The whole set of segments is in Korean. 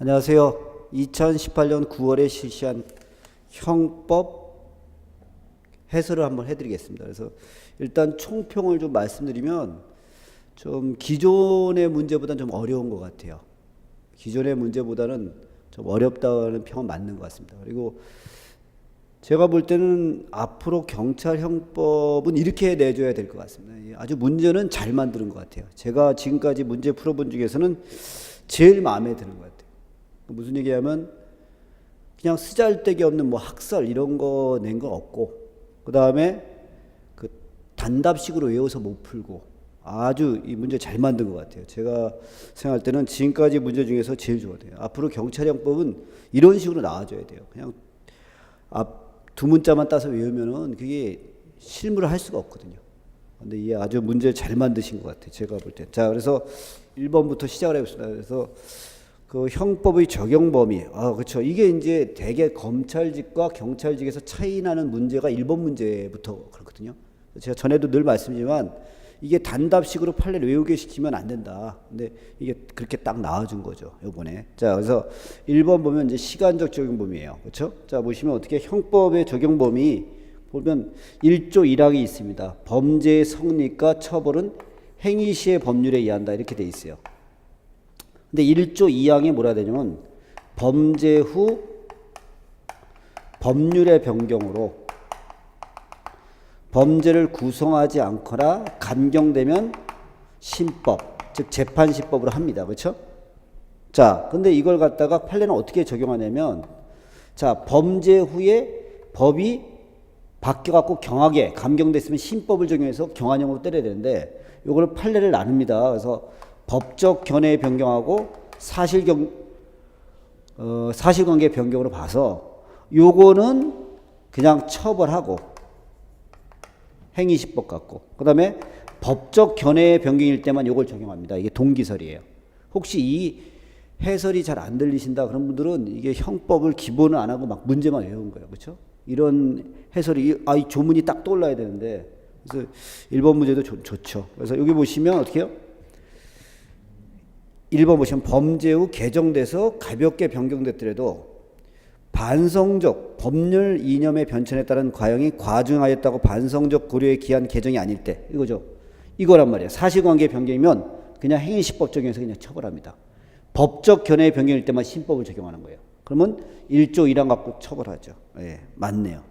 안녕하세요. 2018년 9월에 실시한 형법 해설을 한번 해드리겠습니다. 그래서 일단 총평을 좀 말씀드리면 좀 기존의 문제보다는 좀 어려운 것 같아요. 기존의 문제보다는 좀 어렵다는 평은 맞는 것 같습니다. 그리고 제가 볼 때는 앞으로 경찰 형법은 이렇게 내줘야 될 것 같습니다. 아주 문제는 잘 만드는 것 같아요. 제가 지금까지 문제 풀어본 중에서는 제일 마음에 드는 것 같아요. 무슨 얘기하면 그냥 쓰잘데기 없는 뭐 학설 이런 거 낸 거 없고, 그 다음에 그 단답식으로 외워서 못 풀고 아주 이 문제 잘 만든 것 같아요. 제가 생각할 때는 지금까지 문제 중에서 제일 좋아요. 앞으로 경찰형법은 이런 식으로 나와줘야 돼요. 그냥 앞 두 문자만 따서 외우면은 그게 실무를 할 수가 없거든요. 근데 이게 아주 문제를 잘 만드신 것 같아요. 제가 볼 때. 자, 그래서 1번부터 시작을 해보겠습니다. 그래서 그 형법의 적용 범위. 그렇죠. 이게 이제 대개 검찰직과 경찰직에서 차이 나는 문제가 1번 문제부터 그렇거든요. 제가 전에도 늘 말씀드리지만 이게 단답식으로 판례를 외우게 시키면 안 된다. 근데 이게 그렇게 딱 나와준 거죠, 요번에. 자, 그래서 1번 보면 이제 시간적 적용 범위예요. 그렇죠? 자, 보시면 어떻게 형법의 적용 범위 보면 1조 1항이 있습니다. 범죄의 성립과 처벌은 행위 시의 법률에 의한다. 이렇게 돼 있어요. 근데 1조 2항에 뭐라 되냐면 범죄 후 법률의 변경으로 범죄를 구성하지 않거나 감경되면 신법, 즉 재판시법으로 합니다. 그렇죠? 자, 근데 이걸 갖다가 판례는 어떻게 적용하냐면, 자, 범죄 후에 법이 바뀌어갖고 경하게 감경됐으면 신법을 적용해서 경한형으로 때려야 되는데, 요거를 판례를 나눕니다. 그래서 법적 견해의 변경하고 사실관계 변경으로 봐서 요거는 그냥 처벌하고 행위시법 같고, 그 다음에 법적 견해의 변경일 때만 요걸 적용합니다. 이게 동기설이에요. 혹시 이 해설이 잘 안 들리신다 그런 분들은 이게 형법을 기본을 안 하고 막 문제만 외운 거예요. 그렇죠? 이런 해설이 이 조문이 딱 떠올라야 되는데, 그래서 1번 문제도 좋죠. 그래서 여기 보시면 어떻게 해요? 1번 보시면 범죄 후 개정돼서 가볍게 변경됐더라도 반성적 법률 이념의 변천에 따른 과형이 과중하였다고 반성적 고려에 기한 개정이 아닐 때, 이거죠. 이거란 말이에요. 사실관계 변경이면 그냥 행위시법 적용해서 그냥 처벌합니다. 법적 견해의 변경일 때만 신법을 적용하는 거예요. 그러면 1조 1항 갖고 처벌하죠. 예, 맞네요.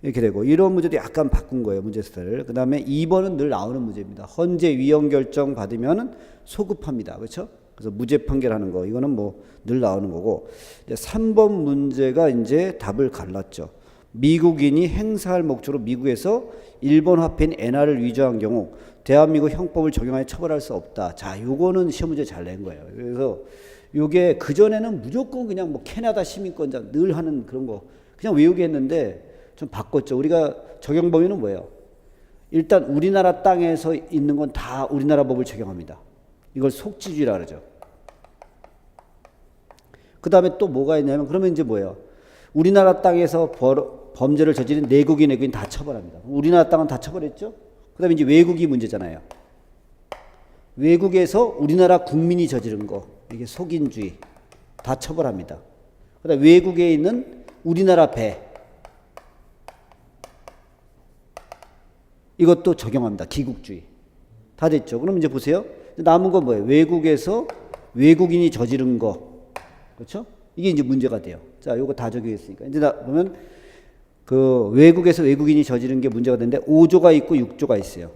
이렇게 되고, 이런 문제도 약간 바꾼 거예요, 문제 스타일을. 그 다음에 2번은 늘 나오는 문제입니다. 헌재 위헌 결정 받으면 소급합니다. 그렇죠? 그래서 무죄 판결하는 거, 이거는 뭐 늘 나오는 거고. 3번 문제가 이제 답을 갈랐죠. 미국인이 행사할 목적으로 미국에서 일본 화폐인 엔화를 위조한 경우 대한민국 형법을 적용하여 처벌할 수 없다. 자, 요거는 시험 문제 잘 낸 거예요. 그래서 요게 그전에는 무조건 그냥 뭐 캐나다 시민권자 늘 하는 그런 거 그냥 외우게 했는데 좀 바꿨죠. 우리가 적용 범위는 뭐예요? 일단 우리나라 땅에서 있는 건 다 우리나라 법을 적용합니다. 이걸 속지주의라 그러죠. 그 다음에 또 뭐가 있냐면, 그러면 이제 뭐예요? 우리나라 땅에서 범죄를 저지른 내국인, 외국인 다 처벌합니다. 우리나라 땅은 다 처벌했죠? 그 다음에 이제 외국이 문제잖아요. 외국에서 우리나라 국민이 저지른 거, 이게 속인주의, 다 처벌합니다. 그 다음에 외국에 있는 우리나라 배, 이것도 적용합니다. 기국주의. 다 됐죠? 그럼 이제 보세요. 남은 건 뭐예요? 외국에서 외국인이 저지른 거. 그렇죠? 이게 이제 문제가 돼요. 자, 요거 다 적용했으니까. 이제 보면 그 외국에서 외국인이 저지른 게 문제가 되는데 5조가 있고 6조가 있어요.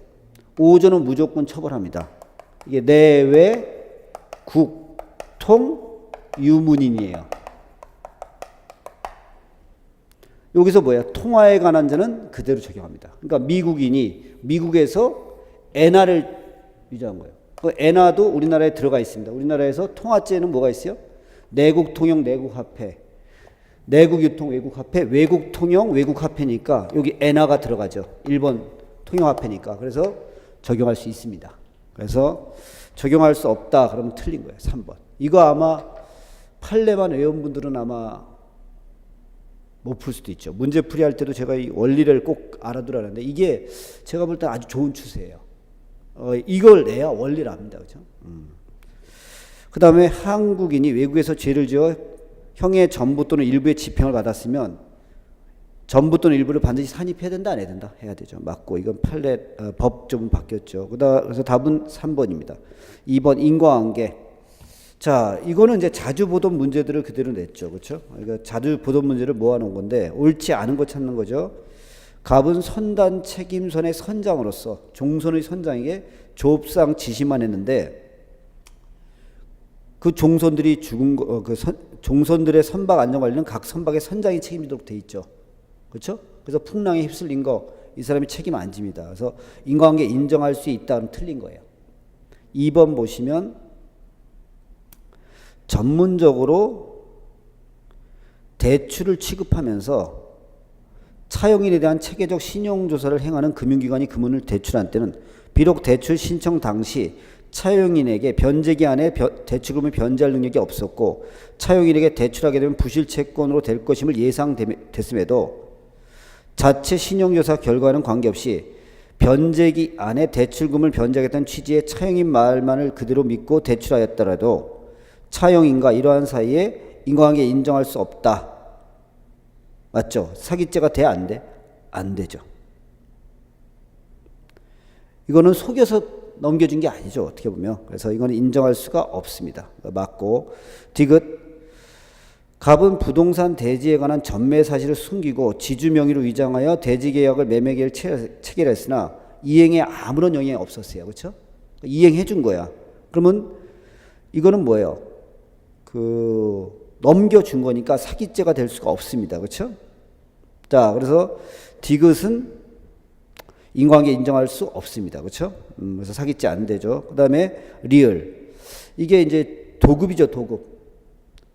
5조는 무조건 처벌합니다. 이게 내외 국통 유문인이에요. 여기서 뭐야? 통화에 관한 자는 그대로 적용합니다. 그러니까 미국인이 미국에서 엔화를 위조한 거예요. 그 엔화도 우리나라에 들어가 있습니다. 우리나라에서 통화죄는 뭐가 있어요? 내국 통용 내국 화폐, 내국 유통 외국 화폐, 외국 통용 외국 화폐니까 여기 엔화가 들어가죠. 일본 통용 화폐니까. 그래서 적용할 수 있습니다. 그래서 적용할 수 없다 그러면 틀린 거예요. 3번. 이거 아마 판례만 외운 분들은 아마 못 풀 수도 있죠. 문제 풀이할 때도 제가 이 원리를 꼭 알아두라는데 이게 제가 볼 때 아주 좋은 추세예요. 이걸 내야 원리를 압니다. 그렇죠? 그 다음에 한국인이 외국에서 죄를 지어 형의 전부 또는 일부의 집행을 받았으면 전부 또는 일부를 반드시 산입해야 된다, 안 해야 된다? 해야 되죠. 맞고 이건 법 좀 바뀌었죠. 그래서 답은 3번입니다. 2번 인과관계. 자, 이거는 이제 자주 보던 문제들을 그대로 냈죠. 그렇죠? 그러니까 자주 보던 문제를 모아놓은 건데 옳지 않은 거 찾는 거죠. 갑은 선단 책임선의 선장으로서 종선의 선장에게 조업상 지시만 했는데 그 종선들이 죽은 거, 종선들의 선박 안전 관리는 각 선박의 선장이 책임지도록 돼 있죠. 그렇죠? 그래서 풍랑에 휩쓸린 거 이 사람이 책임 안 집니다. 그래서 인과관계 인정할 수 있다는 틀린 거예요. 2번 보시면 전문적으로 대출을 취급하면서 차용인에 대한 체계적 신용조사를 행하는 금융기관이 금융을 대출한 때는 비록 대출 신청 당시 차용인에게 변제기한에 대출금을 변제할 능력이 없었고 차용인에게 대출하게 되면 부실채권으로 될 것임을 예상됐음에도 자체 신용조사 결과와는 관계없이 변제기 안에 대출금을 변제하겠다는 취지의 차용인 말만을 그대로 믿고 대출하였더라도 차용인과 이러한 사이에 인과관계 인정할 수 없다. 맞죠? 사기죄가 돼? 안 돼? 안 되죠. 이거는 속여서 넘겨준 게 아니죠. 어떻게 보면. 그래서 이거는 인정할 수가 없습니다. 맞고. 디귿. 갑은 부동산 대지에 관한 전매 사실을 숨기고 지주 명의로 위장하여 대지 계약을 매매 계약을 체결했으나 이행에 아무런 영향이 없었어요. 그렇죠? 이행해 준 거야. 그러면 이거는 뭐예요? 넘겨준 거니까 사기죄가 될 수가 없습니다. 그렇죠? 자, 그래서 디귿은 인과관계 인정할 수 없습니다. 그렇죠? 그래서 사기죄 안 되죠. 그다음에 리을. 이게 이제 도급이죠, 도급.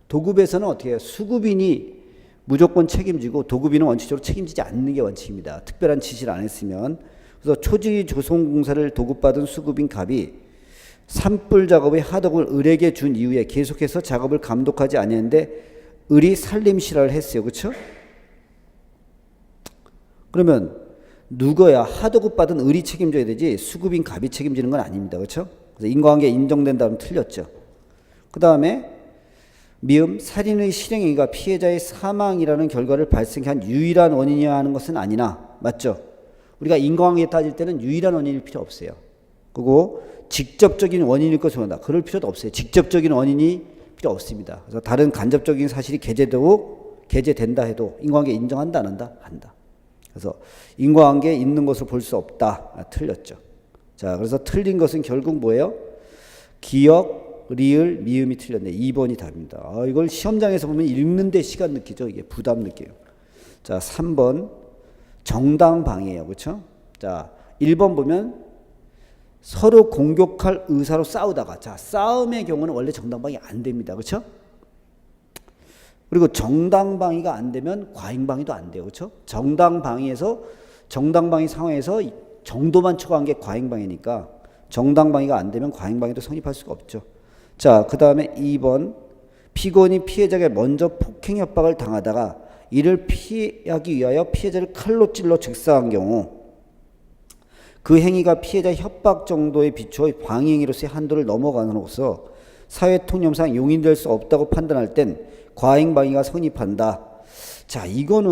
도급에서는 어떻게 해요? 수급인이 무조건 책임지고 도급인은 원칙적으로 책임지지 않는 게 원칙입니다. 특별한 지시를 안 했으면. 그래서 초지 조성공사를 도급받은 수급인 갑이 산불 작업의 하덕을 을에게 준 이후에 계속해서 작업을 감독하지 아니했는데 을이 살림실화를 했어요. 그렇죠? 그러면 누구야? 하도급 받은 을이 책임져야 되지 수급인 갑이 책임지는 건 아닙니다. 그렇죠? 그래서 인과관계 인정된다면 틀렸죠. 그 다음에 미음 살인의 실행행위가 피해자의 사망이라는 결과를 발생케 한 유일한 원인이어야 하는 것은 아니나 맞죠? 우리가 인과관계에 따질 때는 유일한 원인일 필요 없어요. 그리고 직접적인 원인일 것을 원한다. 그럴 필요도 없어요. 직접적인 원인이 필요 없습니다. 그래서 다른 간접적인 사실이 게재된다 해도 인과관계 인정한다 안 한다? 한다. 그래서 인과관계에 있는 것을 볼 수 없다. 틀렸죠. 자, 그래서 틀린 것은 결국 뭐예요? 기역, 리을, 미음이 틀렸네. 2번이 답입니다. 이걸 시험장에서 보면 읽는데 시간 느끼죠. 이게 부담 느껴요. 자, 3번 정당방위예요. 그렇죠? 자, 1번 보면 서로 공격할 의사로 싸우다가 자, 싸움의 경우는 원래 정당방위 안 됩니다. 그렇죠? 그리고 정당방위가 안 되면 과잉방위도 안 돼요. 그렇죠? 정당방위 상황에서 정도만 초과한 게 과잉방위니까 정당방위가 안 되면 과잉방위도 성립할 수가 없죠. 자, 그 다음에 2번 피고인이 피해자에게 먼저 폭행 협박을 당하다가 이를 피하기 위하여 피해자를 칼로 찔러 즉사한 경우 그 행위가 피해자 협박 정도에 비추어 방위행위로서의 한도를 넘어감으로써 사회통념상 용인될 수 없다고 판단할 땐 과잉방위가 성립한다. 자, 이거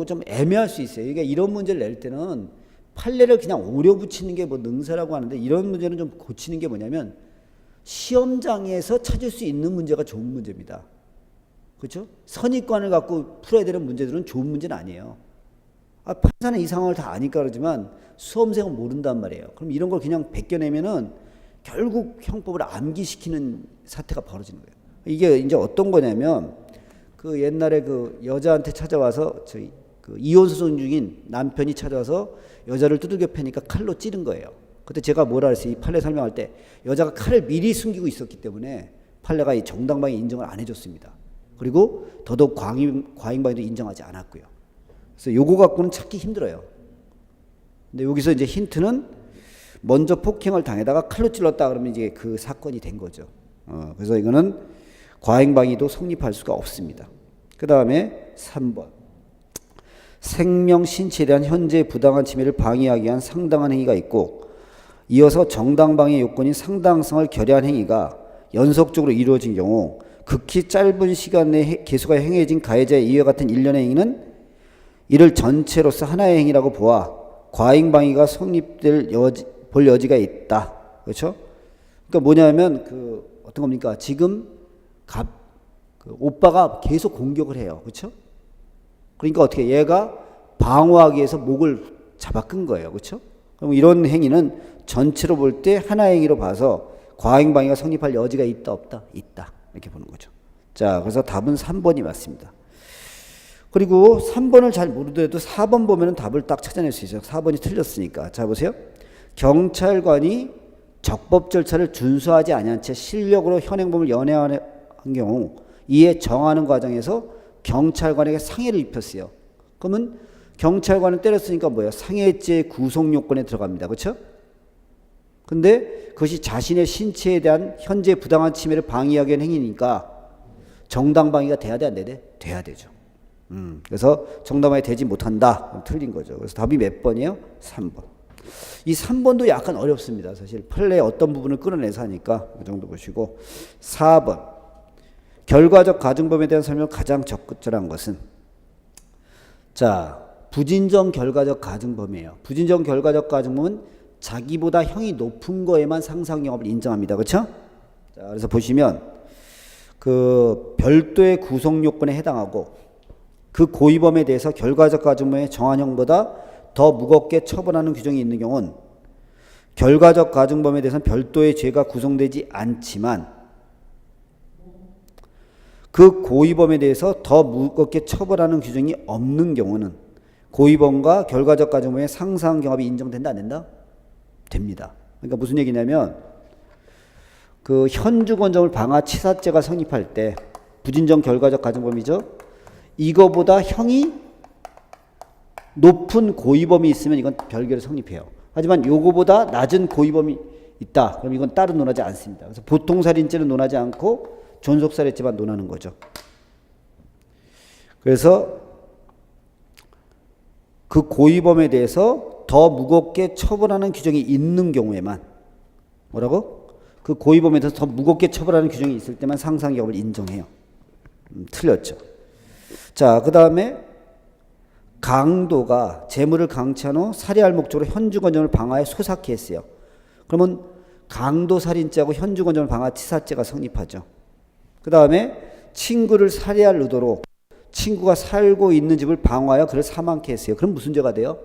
좀 애매할 수 있어요. 그러니까 이런 문제를 낼 때는 판례를 그냥 오려 붙이는 게 뭐 능사라고 하는데 이런 문제는 좀 고치는 게 뭐냐면 시험장에서 찾을 수 있는 문제가 좋은 문제입니다. 그렇죠? 선입관을 갖고 풀어야 되는 문제들은 좋은 문제는 아니에요. 판사는 이 상황을 다 아니까 그러지만 수험생은 모른단 말이에요. 그럼 이런 걸 그냥 베껴내면은 결국 형법을 암기시키는 사태가 벌어지는 거예요. 이게 이제 어떤 거냐면 그 옛날에 그 여자한테 찾아와서 그 이혼 소송 중인 남편이 찾아와서 여자를 두들겨 패니까 칼로 찌른 거예요. 그때 제가 뭐라 그랬어요? 이 판례 설명할 때 여자가 칼을 미리 숨기고 있었기 때문에 판례가 이 정당방위 인정을 안 해줬습니다. 그리고 더더욱 과잉방위도 인정하지 않았고요. 그래서 요거 갖고는 찾기 힘들어요. 근데 여기서 이제 힌트는 먼저 폭행을 당해다가 칼로 찔렀다 그러면 이제 그 사건이 된 거죠. 그래서 이거는 과잉방위도 성립할 수가 없습니다. 그 다음에 3번 생명, 신체에 대한 현재의 부당한 침해를 방해하기 위한 상당한 행위가 있고 이어서 정당방위 요건인 상당성을 결여한 행위가 연속적으로 이루어진 경우 극히 짧은 시간 내에 개수가 행해진 가해자의 이와 같은 일련의 행위는 이를 전체로서 하나의 행위라고 보아 과잉방위가 성립될 볼 여지가 있다. 그렇죠? 그러니까 뭐냐면 그 어떤 겁니까? 지금 그 오빠가 계속 공격을 해요. 그렇죠? 그러니까 어떻게 얘가 방어하기 위해서 목을 잡아 끈 거예요. 그렇죠? 그럼 이런 행위는 전체로 볼 때 하나의 행위로 봐서 과잉방위가 성립할 여지가 있다 없다? 있다. 이렇게 보는 거죠. 자, 그래서 답은 3번이 맞습니다. 그리고 3번을 잘 모르더라도 4번 보면 답을 딱 찾아낼 수 있어요. 4번이 틀렸으니까. 자, 보세요. 경찰관이 적법 절차를 준수하지 아니한 채 실력으로 현행범을 연행한 경우 이에 정하는 과정에서 경찰관에게 상해를 입혔어요. 그러면 경찰관을 때렸으니까 뭐예요? 상해죄 구속 요건에 들어갑니다. 그렇죠? 근데 그것이 자신의 신체에 대한 현재 부당한 침해를 방해하기 위한 행위니까 정당방위가 돼야 돼, 안 돼? 돼야 되죠. 그래서 정당방위 되지 못한다. 틀린 거죠. 그래서 답이 몇 번이에요? 3번. 이 3번도 약간 어렵습니다. 사실 판례의 어떤 부분을 끌어내서 하니까 그 정도 보시고 4번. 결과적 가중범에 대한 설명을 가장 적절한 것은 자, 부진정 결과적 가중범이에요. 부진정 결과적 가중범은 자기보다 형이 높은 거에만 상상경합을 인정합니다. 그렇죠? 자, 그래서 보시면 그 별도의 구속 요건에 해당하고 그 고의범에 대해서 결과적 가중범의 정한 형보다 더 무겁게 처벌하는 규정이 있는 경우는 결과적 가중범에 대해서는 별도의 죄가 구성되지 않지만 그 고의범에 대해서 더 무겁게 처벌하는 규정이 없는 경우는 고의범과 결과적 가중범의 상상 경합이 인정된다 안 된다? 됩니다. 그러니까 무슨 얘기냐면 그 현주건정을 방화 치사죄가 성립할 때 부진정 결과적 가중범이죠. 이거보다 형이 높은 고의범이 있으면 이건 별개로 성립해요. 하지만 요거보다 낮은 고의범이 있다. 그럼 이건 따로 논하지 않습니다. 그래서 보통살인죄는 논하지 않고 존속살인죄만 논하는 거죠. 그래서 그 고의범에 대해서 더 무겁게 처벌하는 규정이 있는 경우에만 뭐라고? 그 고의범에 대해서 더 무겁게 처벌하는 규정이 있을 때만 상상경합을 인정해요. 틀렸죠. 자, 그 다음에 강도가 재물을 강취한 후 살해할 목적으로 현주건정을 방화해 소삭케 했어요. 그러면 강도살인죄하고 현주건정을 방화 치사죄가 성립하죠. 그 다음에 친구를 살해할 의도로 친구가 살고 있는 집을 방화하여 그를 사망케 했어요. 그럼 무슨 죄가 돼요?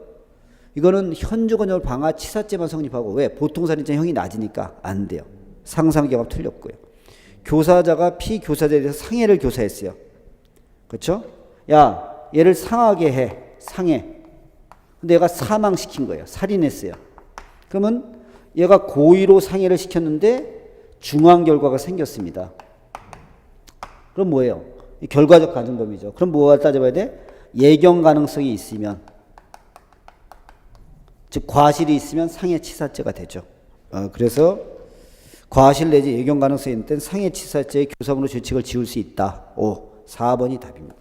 이거는 현주건정을 방화 치사죄만 성립하고 왜? 보통살인죄 형이 낮으니까 안 돼요. 상상경합 틀렸고요. 교사자가 피교사자에 대해서 상해를 교사했어요. 그렇죠? 야, 얘를 상하게 해. 상해. 근데 얘가 사망시킨 거예요. 살인했어요. 그러면 얘가 고의로 상해를 시켰는데 중한 결과가 생겼습니다. 그럼 뭐예요? 결과적 가중범이죠. 그럼 뭐가 따져봐야 돼? 예경 가능성이 있으면, 즉 과실이 있으면 상해치사죄가 되죠. 그래서 과실 내지 예경 가능성이 있는 때는 상해치사죄의 교사문으로 죄책을 지울 수 있다. 4번이 답입니다.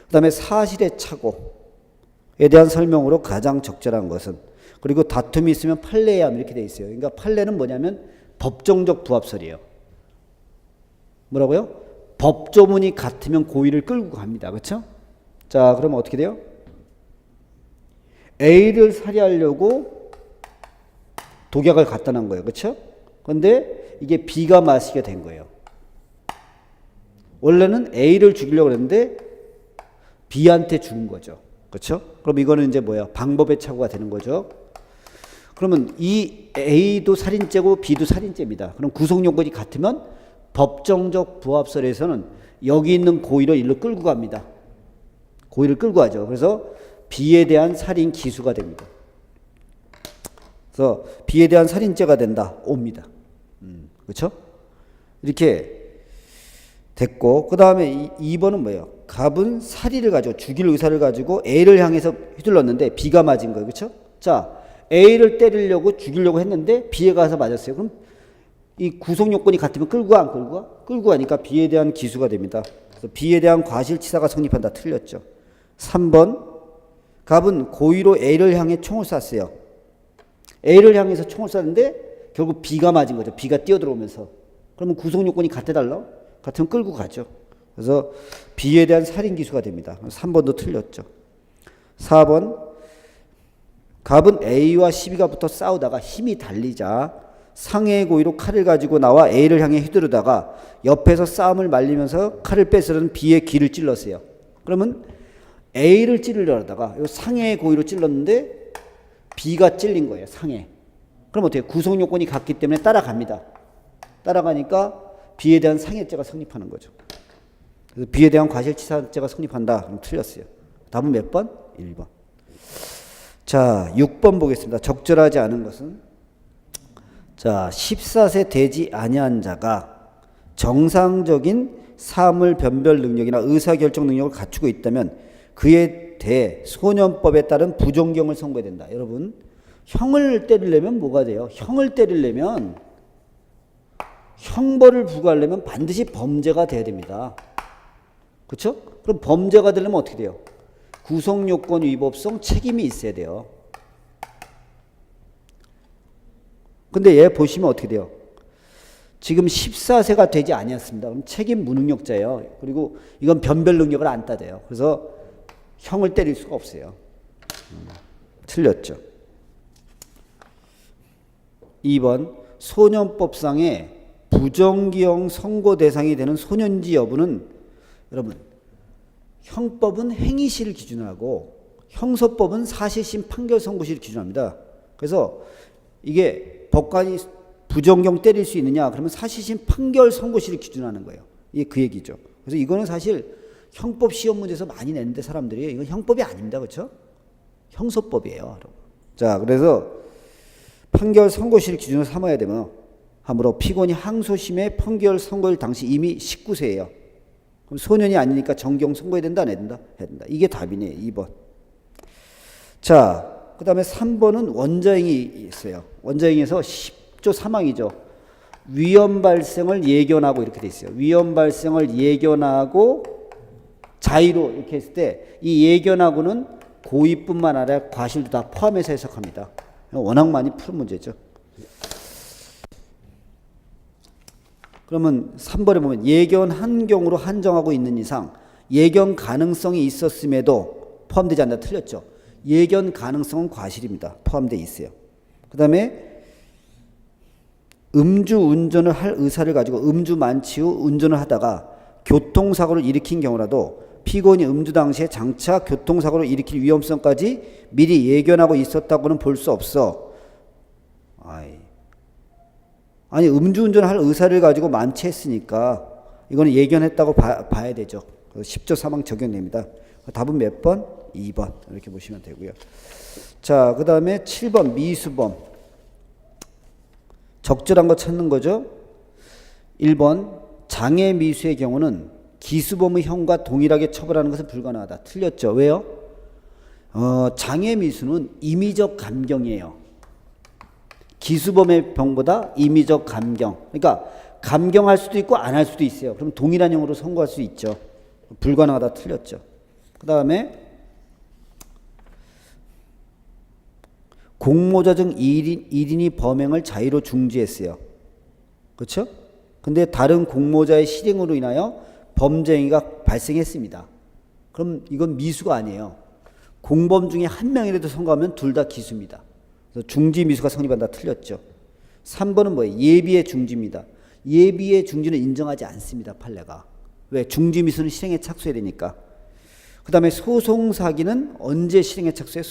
그 다음에 사실의 착오에 대한 설명으로 가장 적절한 것은 그리고 다툼이 있으면 판례해야 함 이렇게 돼 있어요. 그러니까 판례는 뭐냐면 법정적 부합설이에요. 뭐라고요? 법조문이 같으면 고의를 끌고 갑니다. 그렇죠? 자, 그러면 어떻게 돼요? A를 살해하려고 독약을 갖다 놓은 거예요. 그렇죠? 그런데 이게 B가 마시게 된 거예요. 원래는 A를 죽이려고 했는데 B한테 죽은 거죠. 그렇죠? 그럼 이거는 이제 뭐야? 방법의 착오가 되는 거죠. 그러면 이 A도 살인죄고 B도 살인죄입니다. 그럼 구속 요건이 같으면 법정적 부합설에서는 여기 있는 고의를 일로 끌고 갑니다. 고의를 끌고 가죠. 그래서 B에 대한 살인 기수가 됩니다. 그래서 B에 대한 살인죄가 된다. 옵니다. 그렇죠? 이렇게 됐고, 그 다음에 2번은 뭐예요? 갑은 살인을 가지고 죽일 의사를 가지고 A를 향해서 휘둘렀는데 B가 맞은 거예요. 그렇죠? 자, A를 때리려고 죽이려고 했는데 B에 가서 맞았어요. 그럼 이 구속 요건이 같으면 끌고 가, 안 끌고 가? 끌고 가니까 B에 대한 기수가 됩니다. 그래서 B에 대한 과실치사가 성립한다. 틀렸죠. 3번, 갑은 고의로 A를 향해 총을 쐈어요. A를 향해서 총을 쐈는데 결국 B가 맞은 거죠. B가 뛰어들어오면서. 그러면 구속 요건이 같아달라? 같으면 끌고 가죠. 그래서 B에 대한 살인 기수가 됩니다. 3번도 틀렸죠. 4번 갑은 A와 시비가 붙어 싸우다가 힘이 달리자 상해의 고의로 칼을 가지고 나와 A를 향해 휘두르다가 옆에서 싸움을 말리면서 칼을 빼서는 B의 귀를 찔렀어요. 그러면 A를 찌르려다가 상해의 고의로 찔렀는데 B가 찔린 거예요. 상해. 그럼 어떻게 해요? 구속 요건이 같기 때문에 따라갑니다. 따라가니까 B에 대한 상해죄가 성립하는 거죠. 그래서 B에 대한 과실치사죄가 성립한다. 그럼 틀렸어요. 답은 몇 번? 1번. 자, 6번 보겠습니다. 적절하지 않은 것은 자, 14세 되지 아니한 자가 정상적인 사물 변별 능력이나 의사결정 능력을 갖추고 있다면 그에 대해 소년법에 따른 부정경을 선고해야 된다. 여러분, 형을 때리려면 뭐가 돼요? 형을 때리려면 형벌을 부과하려면 반드시 범죄가 돼야 됩니다. 그렇죠? 그럼 범죄가 되려면 어떻게 돼요? 구속요건 위법성 책임이 있어야 돼요. 근데 얘 보시면 어떻게 돼요? 지금 14세가 되지 아니었습니다. 그럼 책임 무능력자예요. 그리고 이건 변별 능력을 안 따져요. 그래서 형을 때릴 수가 없어요. 틀렸죠. 2번 소년법상의 부정기형 선고 대상이 되는 소년지 여부는 여러분 형법은 행위시를 기준으로 하고 형사법은 사실심 판결 선고시를 기준으로 합니다. 그래서 이게 법관이 부정경 때릴 수 있느냐 그러면 사실심 판결 선고시를 기준으로 하는 거예요. 이게 그 얘기죠. 그래서 이거는 사실 형법 시험 문제에서 많이 내는데 사람들이 이건 형법이 아닙니다. 그렇죠? 형사법이에요. 여러분. 자, 그래서 판결 선고시를 기준으로 삼아야 되면 하므로 피고인이 항소심의 판결 선고일 당시 이미 19세예요. 그럼 소년이 아니니까 정경 선고해야 된다 안 해야 된다? 해야 된다. 이게 답이네. 2번. 자, 그 다음에 3번은 원자행위 있어요. 원자행위에서 10조 3항이죠. 위험 발생을 예견하고 이렇게 돼 있어요. 위험 발생을 예견하고 자의로 이렇게 했을 때 이 예견하고는 고의뿐만 아니라 과실도 다 포함해서 해석합니다. 워낙 많이 푸는 문제죠. 그러면 3번에 보면 예견한 경우로 한정하고 있는 이상 예견 가능성이 있었음에도 포함되지 않는다. 틀렸죠. 예견 가능성은 과실입니다. 포함되어 있어요. 그 다음에 음주 운전을 할 의사를 가지고 음주 만취 후 운전을 하다가 교통사고를 일으킨 경우라도 피고인이 음주 당시에 장차 교통사고를 일으킬 위험성까지 미리 예견하고 있었다고는 볼 수 없어. 아니 음주운전을 할 의사를 가지고 만취했으니까 이거는 예견했다고 봐야 되죠. 10조 3항 적용됩니다. 답은 몇 번? 2번 이렇게 보시면 되고요. 자, 그 다음에 7번 미수범. 적절한 거 찾는 거죠. 1번 장애 미수의 경우는 기수범의 형과 동일하게 처벌하는 것은 불가능하다. 틀렸죠. 왜요? 장애 미수는 임의적 감경이에요. 기수범의 병보다 임의적 감경. 그러니까 감경할 수도 있고 안 할 수도 있어요. 그럼 동일한 형으로 선고할 수 있죠. 불가능하다. 틀렸죠. 그 다음에 공모자 중 1인이 범행을 자의로 중지했어요. 그렇죠? 근데 다른 공모자의 실행으로 인하여 범죄 행위가 발생했습니다. 그럼 이건 미수가 아니에요. 공범 중에 한 명이라도 선고하면 둘 다 기수입니다. 그래서 중지 미수가 성립한다. 틀렸죠. 3번은 뭐예요? 예비의 중지입니다. 예비의 중지는 인정하지 않습니다. 판례가. 왜? 중지 미수는 실행에 착수해야 되니까. 그 다음에 소송 사기는 언제 실행에 착수해?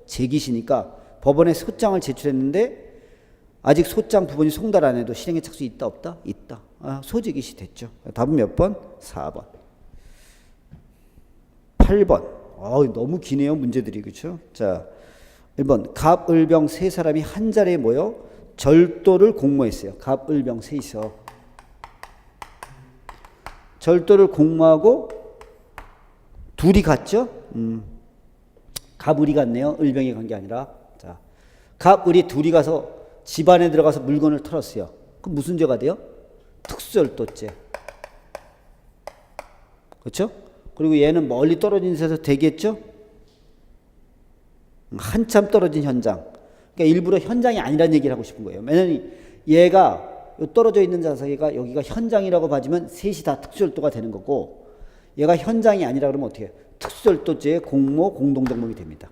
제기시니까 법원에 소장을 제출했는데 아직 소장 부분이 송달 안 해도 실행에 착수 있다 없다? 있다. 소제기시 됐죠. 답은 몇 번? 4번. 8번. 너무 기네요. 문제들이. 그렇죠? 자, 1번 갑, 을, 병 세 사람이 한 자리에 모여 절도를 공모했어요. 갑, 을, 병 셋이서 절도를 공모하고 둘이 갔죠? 갑, 을이 갔네요. 을, 병이 간 게 아니라. 자, 갑, 을이 둘이 가서 집안에 들어가서 물건을 털었어요. 그럼 무슨 죄가 돼요? 특수절도죄. 그렇죠? 그리고 얘는 멀리 떨어진 데서 대기했죠? 한참 떨어진 현장. 그러니까 일부러 현장이 아니라는 얘기를 하고 싶은 거예요. 왜냐면 얘가 요 떨어져 있는 자세가 여기가 현장이라고 봐주면 셋이 다 특수절도가 되는 거고, 얘가 현장이 아니라 그러면 어떻게 해요? 특수절도죄의 공모 공동정범이 됩니다.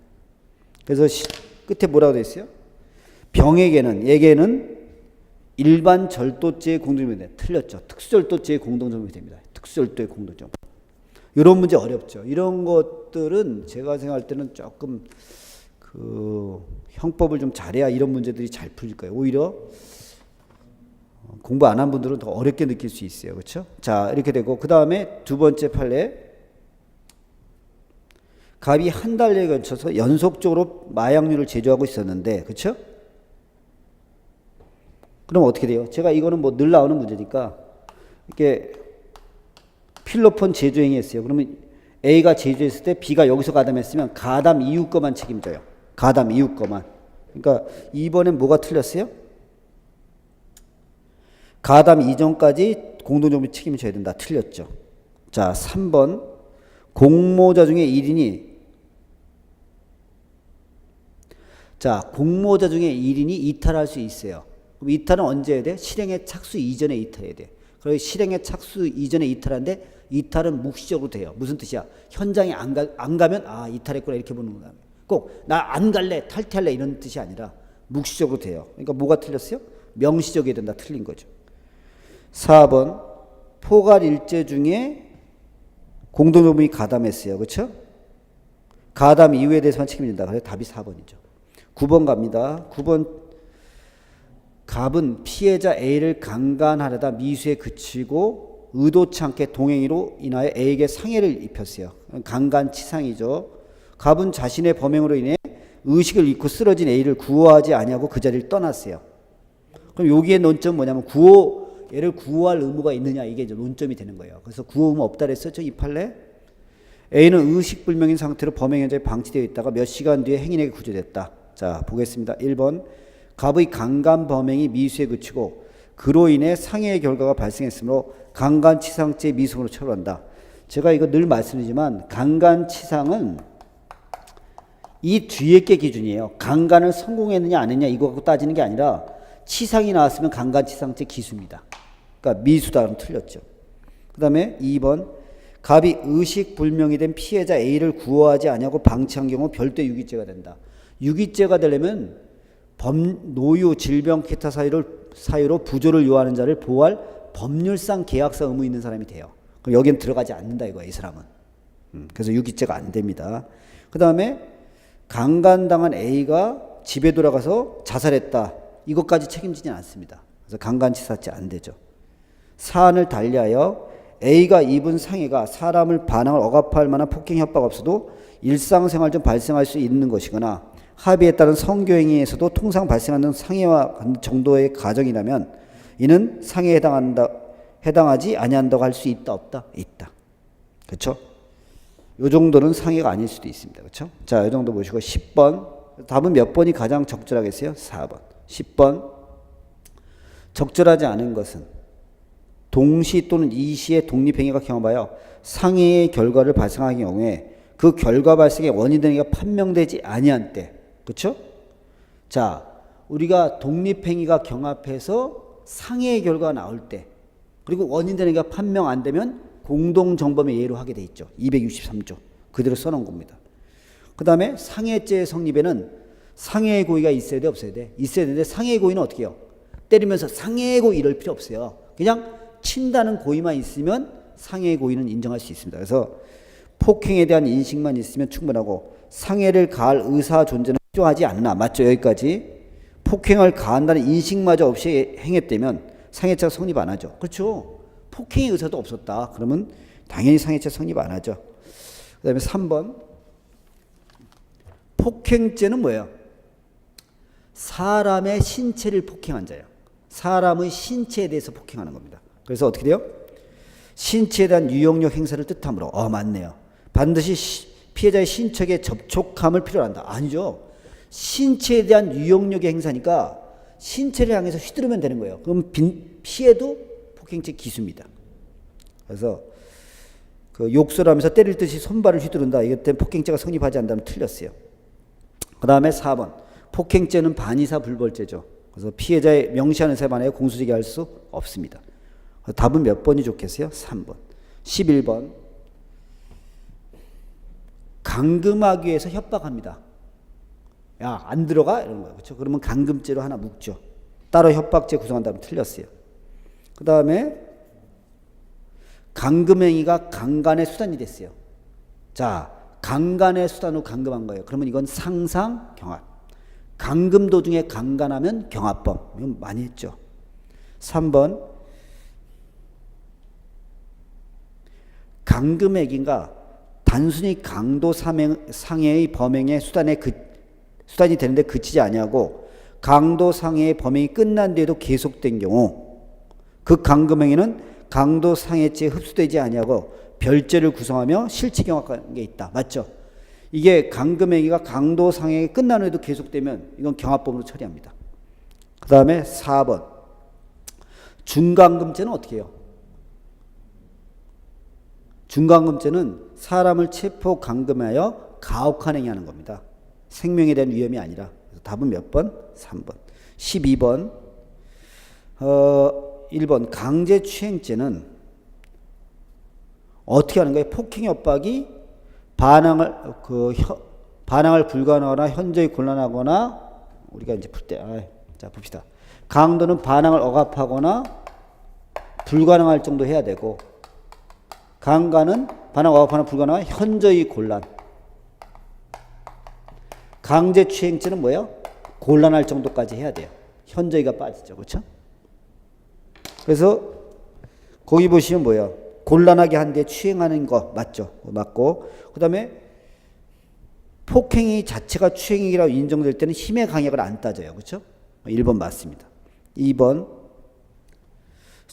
그래서 끝에 뭐라고 되어 있어요? 병에게는, 얘게는 일반 절도죄의 공동정범이 됩니다. 틀렸죠. 특수절도죄의 공동정범이 됩니다. 특수절도의 공동정범. 이런 문제 어렵죠. 이런 것들은 제가 생각할 때는 조금 그 형법을 좀 잘해야 이런 문제들이 잘 풀릴 거예요. 오히려 공부 안 한 분들은 더 어렵게 느낄 수 있어요. 그렇죠? 자, 이렇게 되고 그 다음에 두 번째 판례, 갑이 한 달에 걸쳐서 연속적으로 마약류를 제조하고 있었는데, 그렇죠? 그럼 어떻게 돼요? 제가 이거는 뭐 늘 나오는 문제니까 이렇게 필로폰 제조행위 했어요. 그러면 A가 제조했을 때 B가 여기서 가담했으면 가담 이후 거만 책임져요. 가담 이후 거만. 그러니까 이번엔 뭐가 틀렸어요? 가담 이전까지 공동정범이 책임져야 된다. 틀렸죠. 자, 3번. 공모자 중에 1인이, 자, 공모자 중에 1인이 이탈할 수 있어요. 그럼 이탈은 언제 해야 돼? 실행에 착수 이전에 이탈해야 돼. 그래서 실행에 착수 이전에 이탈하는데 이탈은 묵시적으로 돼요. 무슨 뜻이야? 현장에 안 가면 아, 이탈했구나 이렇게 보는 거야. 꼭 나 안 갈래, 탈퇴할래 이런 뜻이 아니라 묵시적으로 돼요. 그러니까 뭐가 틀렸어요? 명시적이어야 된다. 틀린 거죠. 4번. 포괄 일제 중에 공동정범이 가담했어요. 그렇죠? 가담 이후에 대해서만 책임진다. 그래서 답이 4번이죠. 9번 갑니다. 9번. 갑은 피해자 A를 강간하려다 미수에 그치고 의도치 않게 동행위로 인하여 A에게 상해를 입혔어요. 강간치상이죠. 갑은 자신의 범행으로 인해 의식을 잃고 쓰러진 A를 구호하지 아니하고 그 자리를 떠났어요. 그럼 여기에 논점은 뭐냐면 얘를 구호할 의무가 있느냐, 이게 이제 논점이 되는 거예요. 그래서 구호 의무 없다 그랬었죠, 이 판례. A는 의식불명인 상태로 범행 현장에 방치되어 있다가 몇 시간 뒤에 행인에게 구조됐다. 자, 보겠습니다. 1번. 갑의 강간 범행이 미수에 그치고 그로 인해 상해의 결과가 발생했으므로 강간치상죄 미수로 처벌한다. 제가 이거 늘 말씀드리지만 강간치상은 이 뒤에 게 기준이에요. 강간을 성공했느냐 안 했느냐 이거 갖고 따지는 게 아니라 치상이 나왔으면 강간치상죄 기수입니다. 그러니까 미수다 그러면 틀렸죠. 그 다음에 2번. 갑이 의식불명이 된 피해자 A를 구호하지 아니하고 방치한 경우 별도의 유기죄가 된다. 유기죄가 되려면 노유, 질병, 기타 사유로 부조를 요하는 자를 보호할 법률상 계약상 의무 있는 사람이 돼요. 그럼 여기는 들어가지 않는다 이거야, 이 사람은. 그래서 유기죄가 안 됩니다. 그 다음에 강간당한 A가 집에 돌아가서 자살했다. 이것까지 책임지진 않습니다. 그래서 강간치사죄 안 되죠. 사안을 달리하여 A가 입은 상해가 사람을 반항을 억압할 만한 폭행 협박 없어도 일상생활 중 발생할 수 있는 것이거나 합의에 따른 성교행위에서도 통상 발생하는 상해와 정도의 가정이라면 이는 상해에 해당하지 아니한다고 할 수 있다 없다? 있다. 그렇죠? 요 정도는 상해가 아닐 수도 있습니다. 그렇죠? 자, 요 정도 보시고 10번. 답은 몇 번이 가장 적절하겠어요? 4번. 10번. 적절하지 않은 것은 동시 또는 이시의 독립행위가 경험하여 상해의 결과를 발생하는 경우에 그 결과 발생의 원인 등이 판명되지 아니한 때. 그렇죠? 자, 우리가 독립행위가 경합해서 상해의 결과가 나올 때, 그리고 원인 등이 판명 안 되면 공동정범의 예로 하게 돼 있죠. 263조. 그대로 써놓은 겁니다. 그 다음에 상해죄의 성립에는 상해의 고의가 있어야 돼, 없어야 돼? 있어야 되는데 상해의 고의는 어떻게 해요? 때리면서 상해의 고의 이럴 필요 없어요. 그냥 친다는 고의만 있으면 상해의 고의는 인정할 수 있습니다. 그래서 폭행에 대한 인식만 있으면 충분하고 상해를 가할 의사 존재는 필요하지 않나. 맞죠? 여기까지. 폭행을 가한다는 인식마저 없이 행했다면 상해죄가 성립 안 하죠. 그렇죠? 폭행의 의사도 없었다. 그러면 당연히 상해죄 성립 안 하죠. 그 다음에 3번. 폭행죄는 뭐예요? 사람의 신체를 폭행한 자예요. 사람의 신체에 대해서 폭행하는 겁니다. 그래서 어떻게 돼요? 신체에 대한 유용력 행사를 뜻하므로 맞네요. 반드시 피해자의 신체에 접촉함을 필요로 한다. 아니죠. 신체에 대한 유용력의 행사니까 신체를 향해서 휘두르면 되는 거예요. 그럼 피해도 폭행죄 기수입니다. 그래서 그 욕설하면서 때릴 듯이 손발을 휘두른다. 이것 때문에 폭행죄가 성립하지 않는다면 틀렸어요. 그 다음에 4번. 폭행죄는 반의사 불벌죄죠. 그래서 피해자의 명시하는 세만에 공소제기할 수 없습니다. 답은 몇 번이 좋겠어요? 3번. 11번. 감금하기 위해서 협박합니다. 야, 안 들어가? 이런 거예요. 그렇죠? 그러면 감금죄로 하나 묵죠. 따로 협박죄 구성한다면 틀렸어요. 그 다음에 감금행위가 강간의 수단이 됐어요. 자, 강간의 수단으로 감금한 거예요. 그러면 이건 상상 경합. 감금 도중에 강간하면 경합범. 이건 많이 했죠. 3번. 감금행위가 단순히 강도 상해의 범행의 수단이 되는데 그치지 아니하고 강도 상해의 범행이 끝난 뒤에도 계속된 경우 그 감금행위는 강도 상해죄에 흡수되지 아니하고 별죄를 구성하며 실체 경합한 게 있다. 맞죠? 이게 감금행위가 강도 상해가 끝난 후에도 계속되면 이건 경합범으로 처리합니다. 그 다음에 4번. 중감금죄는 어떻게 해요? 중감금죄는 사람을 체포 감금하여 가혹한 행위하는 겁니다. 생명에 대한 위험이 아니라. 그래서 답은 몇 번? 3번. 12번. 1번. 강제추행죄는 어떻게 하는 거예요? 폭행 협박이 반항을 불가하거나 현저히 곤란하거나 우리가 이제 풀 때, 자 봅시다. 강도는 반항을 억압하거나 불가능할 정도 해야 되고 강간은 반항 억압하거나 불가능한 현저히 곤란. 강제추행죄는 뭐예요? 곤란할 정도까지 해야 돼요. 현저히가 빠지죠. 그렇죠? 그래서 거기 보시면 뭐예요? 곤란하게 한 데 추행하는 거 맞죠? 맞고 그 다음에 폭행이 자체가 추행이라고 인정될 때는 힘의 강약을 안 따져요. 그렇죠? 1번 맞습니다. 2번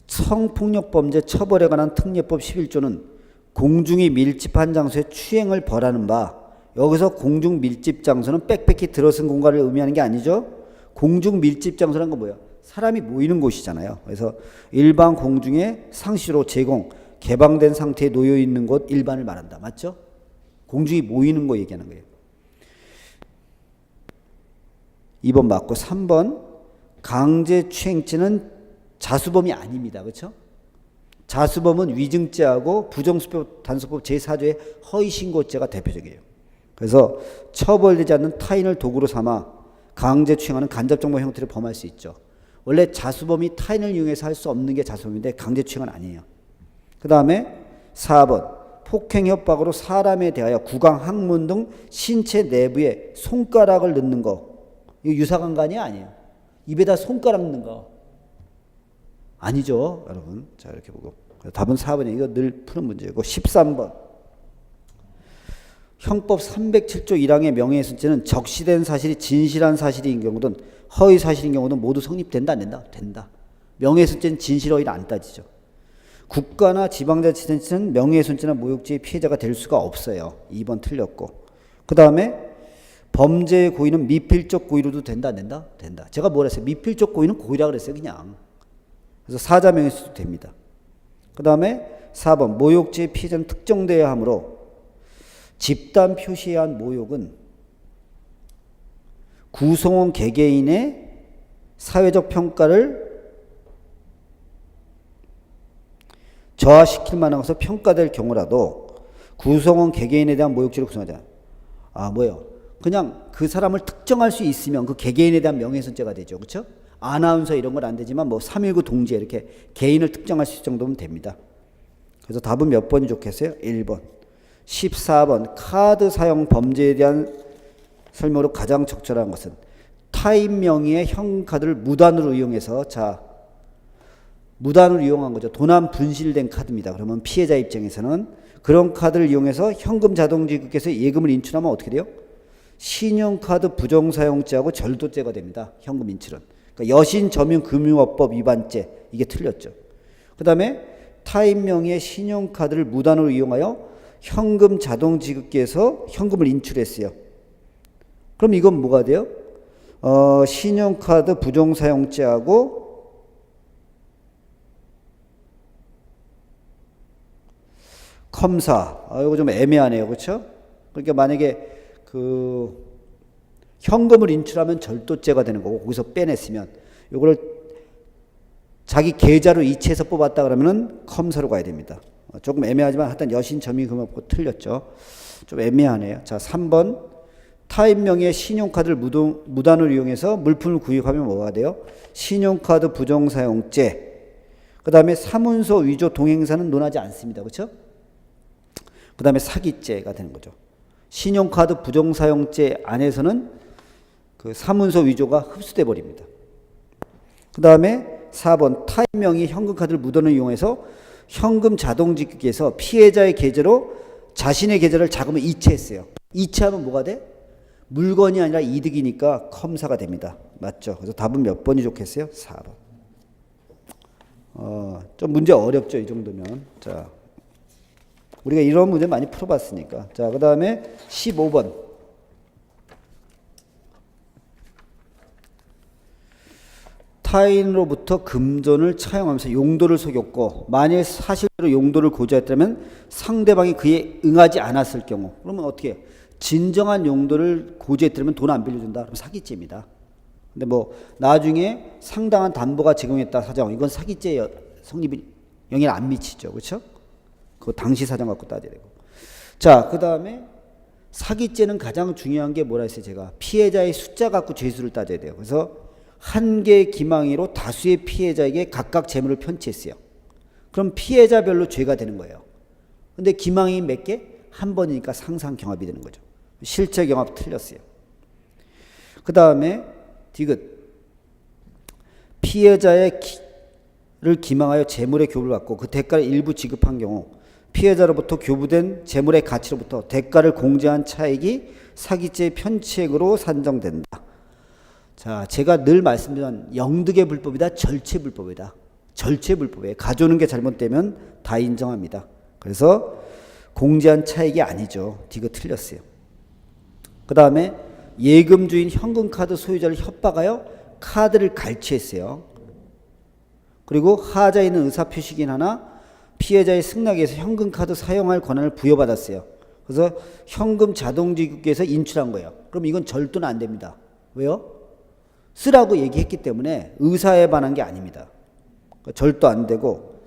성폭력범죄 처벌에 관한 특례법 11조는 공중이 밀집한 장소에 추행을 벌하는 바 여기서 공중 밀집 장소는 빽빽히 들어선 공간을 의미하는 게 아니죠. 공중 밀집 장소라는 건 뭐예요? 사람이 모이는 곳이잖아요. 그래서 일반 공중에 상시로 제공 개방된 상태에 놓여 있는 곳 일반을 말한다. 맞죠? 공중이 모이는 거 얘기하는 거예요. 2번 맞고 3번 강제추행죄는 자수범이 아닙니다. 그렇죠? 자수범은 위증죄하고 부정수법 단속법 제4조의 허위신고죄가 대표적이에요. 그래서 처벌되지 않는 타인을 도구로 삼아 강제추행하는 간접정보 형태를 범할 수 있죠. 원래 자수범이 타인을 이용해서 할 수 없는 게 자수범인데 강제추행은 아니에요. 그 다음에 4번 폭행 협박으로 사람에 대하여 구강, 항문 등 신체 내부에 손가락을 넣는 거 이거 유사강간이 아니에요. 입에다 손가락 넣는 거 아니죠 여러분. 자 이렇게 보고 답은 4번이에요. 이거 늘 푸는 문제고 13번 형법 307조 1항의 명예훼손죄는 적시된 사실이 진실한 사실인 경우든 허위 사실인 경우든 모두 성립된다 안 된다? 된다. 명예훼손죄는 진실 허위를 안 따지죠. 국가나 지방자치단체는 명예훼손죄나 모욕죄의 피해자가 될 수가 없어요. 2번 틀렸고 그 다음에 범죄의 고의는 미필적 고의로도 된다 안 된다? 된다. 제가 뭐라 했어요? 미필적 고의는 고의라 그랬어요 그냥. 그래서 사자 명예훼손도 됩니다. 그 다음에 4번 모욕죄의 피해자는 특정되어야 하므로 집단 표시에 의한 모욕은 구성원 개개인의 사회적 평가를 저하시킬 만한 것으로 평가될 경우라도 구성원 개개인에 대한 모욕죄를 구성하자. 뭐예요? 그냥 그 사람을 특정할 수 있으면 그 개개인에 대한 명예훼손죄가 되죠. 그렇죠? 아나운서 이런 건 안 되지만 뭐 3.19 동지에 이렇게 개인을 특정할 수 있을 정도면 됩니다. 그래서 답은 몇 번이 좋겠어요? 1번. 14번 카드 사용 범죄에 대한 설명으로 가장 적절한 것은 타인 명의의 현금카드를 무단으로 이용해서 무단으로 이용한 거죠. 도난 분실된 카드입니다. 그러면 피해자 입장에서는 그런 카드를 이용해서 현금 자동지급에서 예금을 인출하면 어떻게 돼요? 신용카드 부정사용죄하고 절도죄가 됩니다. 현금 인출은. 그러니까 여신점유금융업법 위반죄 이게 틀렸죠. 그 다음에 타인 명의의 신용카드를 무단으로 이용하여 현금 자동지급기에서 현금을 인출했어요. 그럼 이건 뭐가 돼요? 신용카드 부정사용죄하고 컴사. 이거 좀 애매하네요. 그렇죠? 그러니까 만약에 현금을 인출하면 절도죄가 되는 거고 거기서 빼냈으면 요거를 자기 계좌로 이체해서 뽑았다 그러면은 컴사로 가야 됩니다. 조금 애매하지만 하여튼 여신 점이 그만큼 틀렸죠. 좀 애매하네요. 자, 3번 타인 명의의 신용카드를 무단으로 이용해서 물품을 구입하면 뭐가 돼요? 신용카드 부정사용죄. 그 다음에 사문서 위조 동행사는 논하지 않습니다. 그렇죠? 그 다음에 사기죄가 되는 거죠. 신용카드 부정사용죄 안에서는 그 사문서 위조가 흡수돼 버립니다. 그 다음에 4번 타인 명의 현금카드를 무단으로 이용해서 현금 자동지급기에서 피해자의 계좌로 자신의 계좌를 자금을 이체했어요. 이체하면 뭐가 돼? 물건이 아니라 이득이니까 컴사가 됩니다. 맞죠? 그래서 답은 몇 번이 좋겠어요? 4번. 좀 문제 어렵죠, 이 정도면. 자, 우리가 이런 문제 많이 풀어봤으니까. 자, 그 다음에 15번. 타인으로부터 금전을 차용하면서 용도를 속였고 만일 사실대로 용도를 고지했다면 상대방이 그에 응하지 않았을 경우 그러면 어떻게 해요? 진정한 용도를 고지했다면 돈 안 빌려준다. 그럼 사기죄입니다. 근데 뭐 나중에 상당한 담보가 제공했다 사정 이건 사기죄 성립 영향을 안 미치죠. 그렇죠? 그 당시 사정 갖고 따져야 되고. 자, 그다음에 사기죄는 가장 중요한 게 뭐라 했어요? 제가 피해자의 숫자 갖고 죄수를 따져야 돼요. 그래서 한 개의 기망이로 다수의 피해자에게 각각 재물을 편취했어요. 그럼 피해자별로 죄가 되는 거예요. 근데 기망이 몇 개? 한 번이니까 상상 경합이 되는 거죠. 실체 경합 틀렸어요. 그 다음에 디귿 피해자를 기망하여 재물의 교부를 받고 그 대가를 일부 지급한 경우 피해자로부터 교부된 재물의 가치로부터 대가를 공제한 차액이 사기죄 편취액으로 산정된다. 자, 제가 늘 말씀드린 영득의 불법이다, 절체 불법이다. 절체 불법이에요. 가져오는 게 잘못되면 다 인정합니다. 그래서 공제한 차익이 아니죠. 디귿 틀렸어요. 그 다음에 예금주인 현금카드 소유자를 협박하여 카드를 갈취했어요. 그리고 하자에 있는 의사표시긴 하나 피해자의 승낙에서 현금카드 사용할 권한을 부여받았어요. 그래서 현금 자동지급기에서 인출한 거예요. 그럼 이건 절도는 안 됩니다. 왜요? 쓰라고 얘기했기 때문에 의사에 반한 게 아닙니다. 절도 안 되고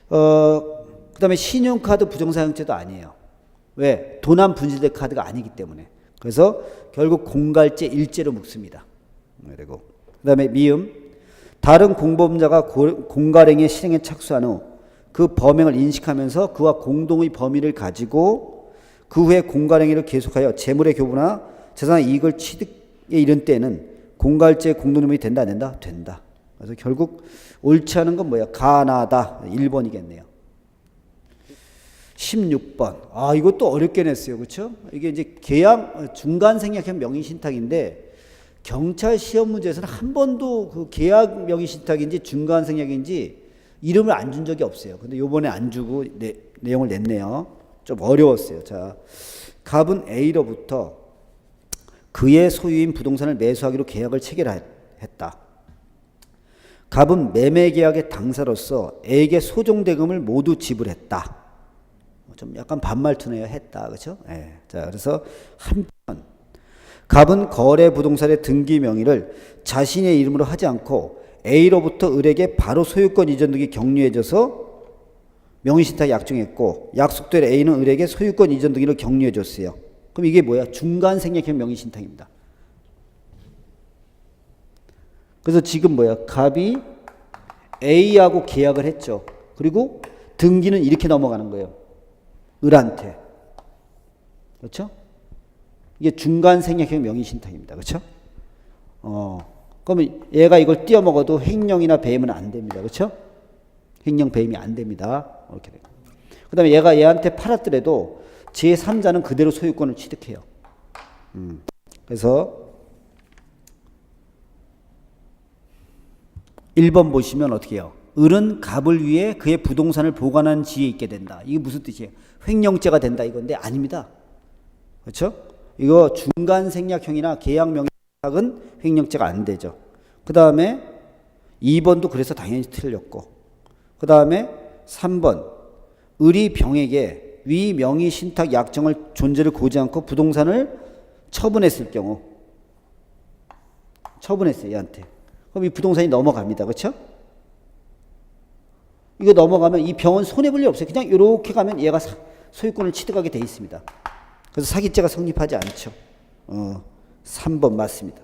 그 다음에 신용카드 부정사용죄도 아니에요. 왜? 도난 분실된 카드가 아니기 때문에. 그래서 결국 공갈죄 일죄로 묶습니다. 그리고 그 다음에 미음 다른 공범자가 공갈행위 실행에 착수한 후 그 범행을 인식하면서 그와 공동의 범위를 가지고 그 후에 공갈행위를 계속하여 재물의 교부나 재산의 이익을 취득에 이른 때에는 공갈죄 공동유물이 된다 안 된다? 된다. 그래서 결국 옳지 않은 건 뭐야? 가나다. 1번이겠네요. 16번. 아, 이것도 어렵게 냈어요. 그렇죠? 이게 이제 계약 중간 생략형 명의신탁인데 경찰 시험 문제에서는 한 번도 그 계약 명의신탁인지 중간 생략인지 이름을 안 준 적이 없어요. 근데 요번에 안 주고 내용을 냈네요. 좀 어려웠어요. 자, 갑은 A로부터 그의 소유인 부동산을 매수하기로 계약을 체결했다. 갑은 매매 계약의 당사로서 A에게 소정대금을 모두 지불했다. 좀 약간 반말투네요. 했다. 그렇죠? 네. 자, 그래서 한편 갑은 거래 부동산의 등기 명의를 자신의 이름으로 하지 않고 A로부터 을에게 바로 소유권 이전 등기 격려해줘서 명의신탁 약정했고 약속대로 A는 을에게 소유권 이전 등기를 격려해줬어요. 그럼 이게 뭐야? 중간 생략형 명의신탁입니다. 그래서 지금 뭐야? 갑이 A하고 계약을 했죠. 그리고 등기는 이렇게 넘어가는 거예요. 을한테. 그렇죠? 이게 중간 생략형 명의신탁입니다. 그렇죠? 그러면 얘가 이걸 띄어먹어도 횡령이나 배임은 안 됩니다. 그렇죠? 횡령 배임이 안 됩니다. 이렇게 돼요. 그다음에 얘가 얘한테 팔았더라도 제3자는 그대로 소유권을 취득해요. 그래서 1번 보시면 어떻게 해요? 을은 갑을 위해 그의 부동산을 보관한 지에 있게 된다. 이게 무슨 뜻이에요? 횡령죄가 된다 이건데 아닙니다. 그렇죠? 이거 중간 생략형이나 계약 명의신탁은 횡령죄가 안 되죠. 그 다음에 2번도 그래서 당연히 틀렸고 그 다음에 3번 을이 병에게 위 명의신탁 약정을 존재를 고지 않고 부동산을 처분했을 경우 처분했어요. 얘한테. 그럼 이 부동산이 넘어갑니다. 그렇죠? 이거 넘어가면 이 병원 손해볼 일 없어요. 그냥 이렇게 가면 얘가 소유권을 취득하게 돼 있습니다. 그래서 사기죄가 성립하지 않죠. 3번 맞습니다.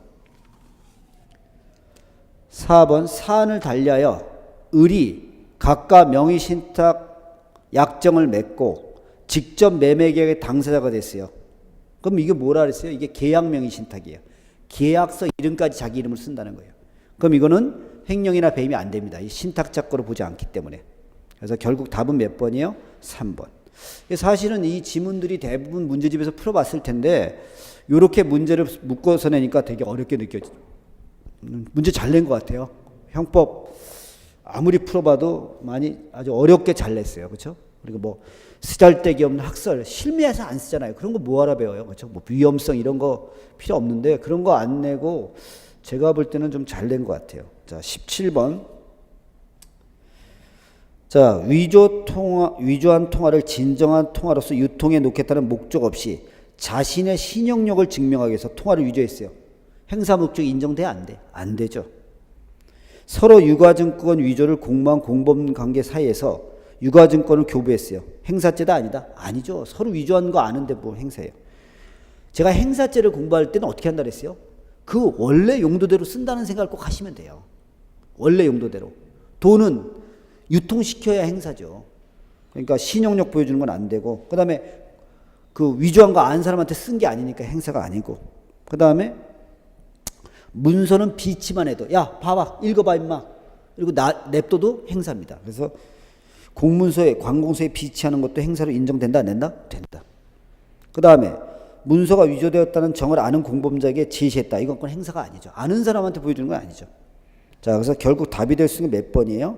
4번 사안을 달리하여 을이 각각 명의신탁 약정을 맺고 직접 매매계약의 당사자가 됐어요. 그럼 이게 뭐라 그랬어요? 이게 계약 명의신탁이에요. 계약서 이름까지 자기 이름을 쓴다는 거예요. 그럼 이거는 횡령이나 배임이 안 됩니다. 이 신탁작거로 보지 않기 때문에. 그래서 결국 답은 몇 번이에요? 3번. 사실은 이 지문들이 대부분 문제집에서 풀어봤을 텐데 이렇게 문제를 묶어서 내니까 되게 어렵게 느껴져요. 문제 잘 낸 것 같아요. 형법 아무리 풀어봐도 많이 아주 어렵게 잘 냈어요. 그렇죠? 그리고 뭐 쓰잘데기 없는 학설 실무에서 안 쓰잖아요. 그런 거 뭐하러 배워요. 그렇죠? 뭐 위험성 이런 거 필요 없는데 그런 거 안 내고 제가 볼 때는 좀 잘 낸 것 같아요. 자, 17번. 자, 위조한 통화를 진정한 통화로서 유통해 놓겠다는 목적 없이 자신의 신용력을 증명하기 위해서 통화를 위조했어요. 행사 목적이 인정돼? 안 돼? 안 되죠. 서로 유가증권 위조를 공모한 공범관계 사이에서 유가증권을 교부했어요. 행사죄다 아니다? 아니죠. 서로 위조한 거 아는데 뭐 행사예요. 제가 행사죄를 공부할 때는 어떻게 한다 그랬어요? 그 원래 용도대로 쓴다는 생각을 꼭 하시면 돼요. 원래 용도대로. 돈은 유통시켜야 행사죠. 그러니까 신용력 보여주는 건 안 되고, 그 다음에 그 위조한 거 아는 사람한테 쓴 게 아니니까 행사가 아니고, 그 다음에 문서는 비치만 해도 야 봐봐 읽어봐 임마 그리고 냅둬도 행사입니다. 그래서 공문서에 관공서에 비치하는 것도 행사로 인정된다 안 된다? 된다. 그 다음에 문서가 위조되었다는 정을 아는 공범자에게 제시했다. 이건 건 행사가 아니죠. 아는 사람한테 보여주는 건 아니죠. 자, 그래서 결국 답이 될 수 있는 게 몇 번이에요?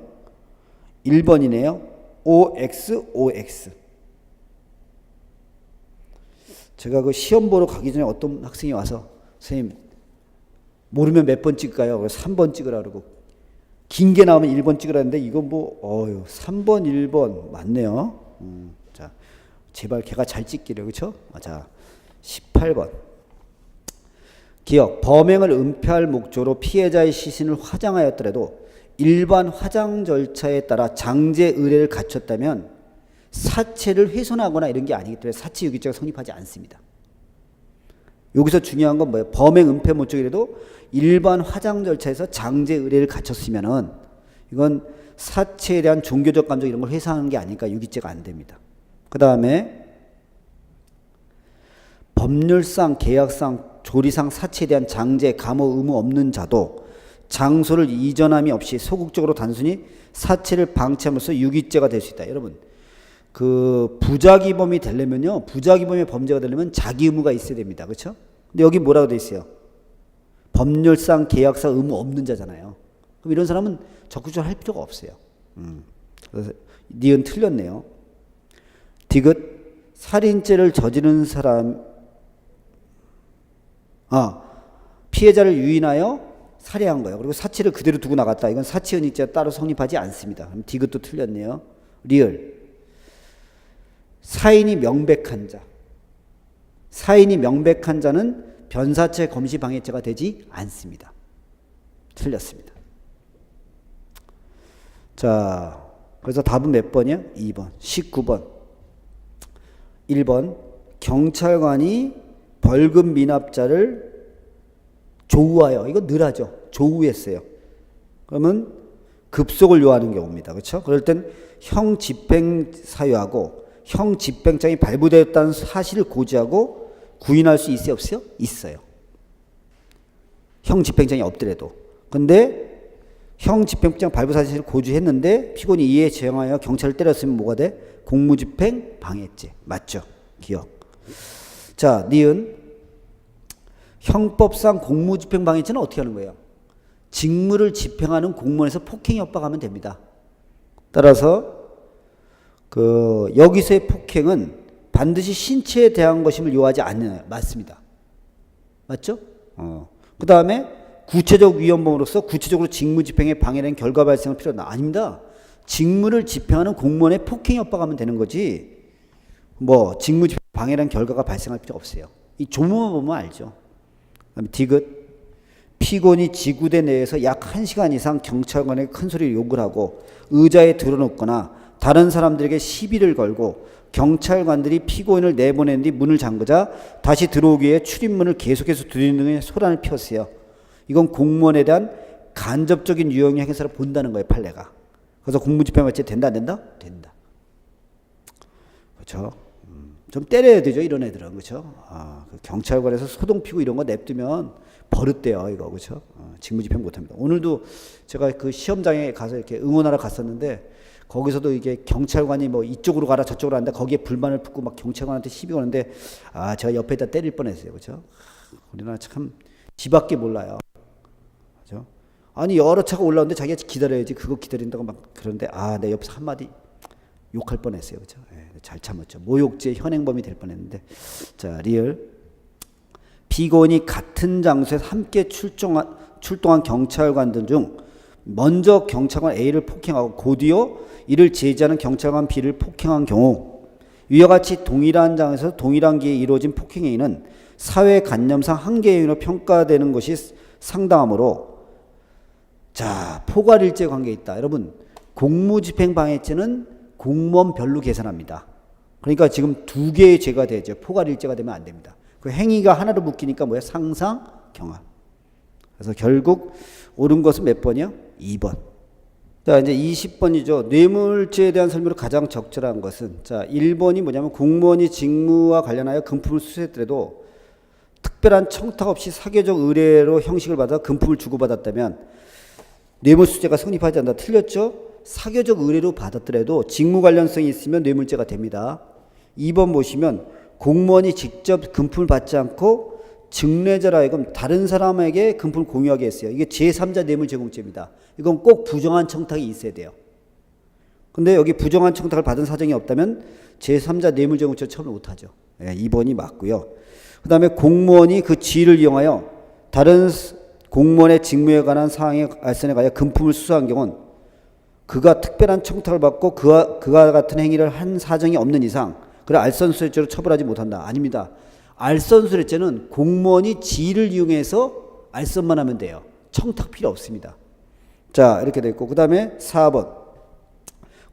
1번이네요. OX. 제가 그 시험 보러 가기 전에 어떤 학생이 와서 선생님 모르면 몇 번 찍을까요? 그래서 3번 찍으라 그러고 긴 게 나오면 1번 찍으라는데 이거 뭐 3번 1번 맞네요. 자, 제발 걔가 잘 찍기를. 그렇죠? 자, 18번. 기억. 범행을 은폐할 목적으로 피해자의 시신을 화장하였더라도 일반 화장 절차에 따라 장제 의뢰를 갖췄다면 사체를 훼손하거나 이런 게 아니기 때문에 사체 유기죄가 성립하지 않습니다. 여기서 중요한 건 뭐예요? 범행 은폐 목적이라도 일반 화장 절차에서 장제 의뢰를 갖췄으면은 이건 사체에 대한 종교적 감정 이런 걸 회상하는 게 아니니까 유기죄가 안 됩니다. 그 다음에 법률상, 계약상, 조리상 사체에 대한 장제, 감호 의무 없는 자도 장소를 이전함이 없이 소극적으로 단순히 사체를 방치함으로써 유기죄가 될 수 있다. 여러분, 그 부작위범이 되려면요, 부작위범의 범죄가 되려면 자기 의무가 있어야 됩니다. 그렇죠? 근데 여기 뭐라고 돼 있어요? 법률상, 계약상 의무 없는 자잖아요. 그럼 이런 사람은 적극적으로 할 필요가 없어요. 그래서 니은 틀렸네요. 디귿. 살인죄를 저지른 사람, 피해자를 유인하여 살해한 거예요. 그리고 사체를 그대로 두고 나갔다. 이건 사체은닉죄가 따로 성립하지 않습니다. 그럼 디귿도 틀렸네요. 리을. 사인이 명백한 자. 사인이 명백한 자는 변사체 검시방해죄가 되지 않습니다. 틀렸습니다. 자, 그래서 답은 몇 번이야? 2번. 19번. 1번. 경찰관이 벌금 미납자를 조우하여, 이거 늘 하죠. 조우했어요. 그러면 급속을 요하는 경우입니다. 그렇죠? 그럴 땐 형 집행 사유하고 형 집행장이 발부되었다는 사실을 고지하고 구인할 수 있어요? 없어요? 있어요. 형 집행장이 없더라도. 근데 형 집행장 발부 사실을 고지했는데 피고인이 이에 제형하여 경찰을 때렸으면 뭐가 돼? 공무집행 방해죄. 맞죠? 기억. 자, 니은. 형법상 공무집행 방해죄는 어떻게 하는 거예요? 직무를 집행하는 공무원에서 폭행에 협박하면 됩니다. 따라서 여기서의 폭행은 반드시 신체에 대한 것임을 요하지 않느냐. 맞습니다. 맞죠? 그 다음에 구체적 위헌범으로서 구체적으로 직무 집행에 방해된 결과 발생을 필요하다. 아닙니다. 직무를 집행하는 공무원의 폭행에 협박하면 되는 거지. 뭐 직무 집행 방해된 결과가 발생할 필요 없어요. 이 조문만 보면 알죠. 그다음에 디귿. 피고인이 지구대 내에서 약 1시간 이상 경찰관에게 큰 소리로 욕을 하고 의자에 들어놓거나 다른 사람들에게 시비를 걸고 경찰관들이 피고인을 내보낸 뒤 문을 잠그자 다시 들어오기 위해 출입문을 계속해서 두드리는 등의 소란을 피웠어요. 이건 공무원에 대한 간접적인 유형의 행사를 본다는 거예요, 판례가. 그래서 공무집행방해죄 된다 안 된다? 된다. 그렇죠? 좀 때려야 되죠, 이런 애들은. 그렇죠? 그 경찰관에서 소동 피고 이런 거 냅두면 버릇돼요, 이거. 그렇죠? 직무집행 못 합니다. 오늘도 제가 그 시험장에 가서 이렇게 응원하러 갔었는데 거기서도 이게 경찰관이 뭐 이쪽으로 가라 저쪽으로 한다 거기에 불만을 품고 막 경찰관한테 시비 거는데 제가 옆에다 때릴 뻔했어요. 그렇죠? 우리나라 참 지밖에 몰라요. 그렇죠? 아니 여러 차가 올라오는데 자기가 기다려야지 그거 기다린다고 막 그러는데 내 옆에서 한마디 욕할 뻔했어요. 그렇죠? 잘 참았죠. 모욕죄 현행범이 될 뻔했는데 자 리얼 피고인이 같은 장소에 함께 출동한 경찰관들 중 먼저 경찰관 A를 폭행하고 곧이어 이를 제지하는 경찰관 B를 폭행한 경우 위와 같이 동일한 장에서 동일한 기회에 이루어진 폭행 행위는 사회 관념상 한계의 행위로 평가되는 것이 상당하므로 자 포괄일제 관계에 있다. 여러분 공무집행방해죄는 공무원별로 계산합니다. 그러니까 지금 두 개의 죄가 되죠. 포괄일제가 되면 안 됩니다. 그 행위가 하나로 묶이니까 뭐야? 상상, 경합. 그래서 결국 옳은 것은 몇 번이요? 2번. 자, 이제 20번이죠. 뇌물죄에 대한 설명으로 가장 적절한 것은 자, 1번이 뭐냐면 공무원이 직무와 관련하여 금품을 수수했더라도 특별한 청탁 없이 사교적 의뢰로 형식을 받아 금품을 주고받았다면 뇌물수수죄가 성립하지 않는다. 틀렸죠? 사교적 의뢰로 받았더라도 직무 관련성이 있으면 뇌물죄가 됩니다. 2번 보시면 공무원이 직접 금품을 받지 않고 증례자라 하여금 다른 사람에게 금품을 공유하게 했어요. 이게 제3자 뇌물 제공죄입니다. 이건 꼭 부정한 청탁이 있어야 돼요. 근데 여기 부정한 청탁을 받은 사정이 없다면 제3자 뇌물 제공죄 처음에 못하죠. 2번이 맞고요. 그 다음에 공무원이 그 지위를 이용하여 다른 공무원의 직무에 관한 사항의 알선에 관하여 금품을 수수한 경우는 그가 특별한 청탁을 받고 그와 같은 행위를 한 사정이 없는 이상 그를 알선수수죄로 처벌하지 못한다. 아닙니다. 알선수수죄는 공무원이 지위를 이용해서 알선만 하면 돼요. 청탁 필요 없습니다. 자 이렇게 됐고 그 다음에 4번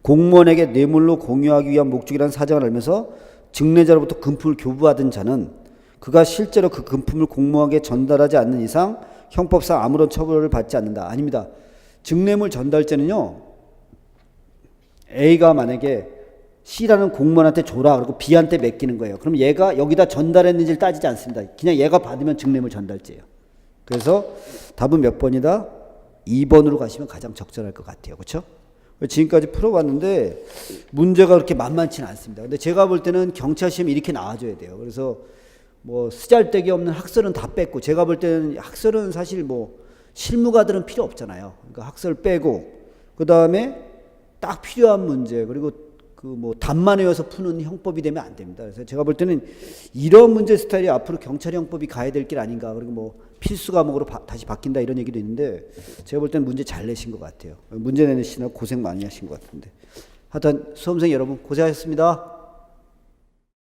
공무원에게 뇌물로 공유하기 위한 목적이라는 사정을 알면서 증례자로부터 금품을 교부받은 자는 그가 실제로 그 금품을 공무원에게 전달하지 않는 이상 형법상 아무런 처벌을 받지 않는다. 아닙니다. 증례물 전달죄는요. A가 만약에 C라는 공무원한테 줘라 그러고 B한테 맡기는 거예요. 그럼 얘가 여기다 전달했는지를 따지지 않습니다. 그냥 얘가 받으면 증례물 전달죄예요. 그래서 답은 몇 번이다? 2번으로 가시면 가장 적절할 것 같아요. 그렇죠? 지금까지 풀어봤는데 문제가 그렇게 만만치는 않습니다. 근데 제가 볼 때는 경찰 시험이 이렇게 나와줘야 돼요. 그래서 뭐 쓰잘데기 없는 학설은 다 뺐고 제가 볼 때는 학설은 사실 뭐 실무가들은 필요 없잖아요. 그러니까 학설 빼고 그 다음에 딱 필요한 문제 그리고 그 뭐 답만 외워서 푸는 형법이 되면 안 됩니다. 그래서 제가 볼 때는 이런 문제 스타일이 앞으로 경찰 형법이 가야 될 길 아닌가. 그리고 뭐 필수 과목으로 다시 바뀐다 이런 얘기도 있는데 제가 볼 때는 문제 잘 내신 것 같아요. 문제 내시느라 고생 많이 하신 것 같은데. 하여튼 수험생 여러분 고생하셨습니다.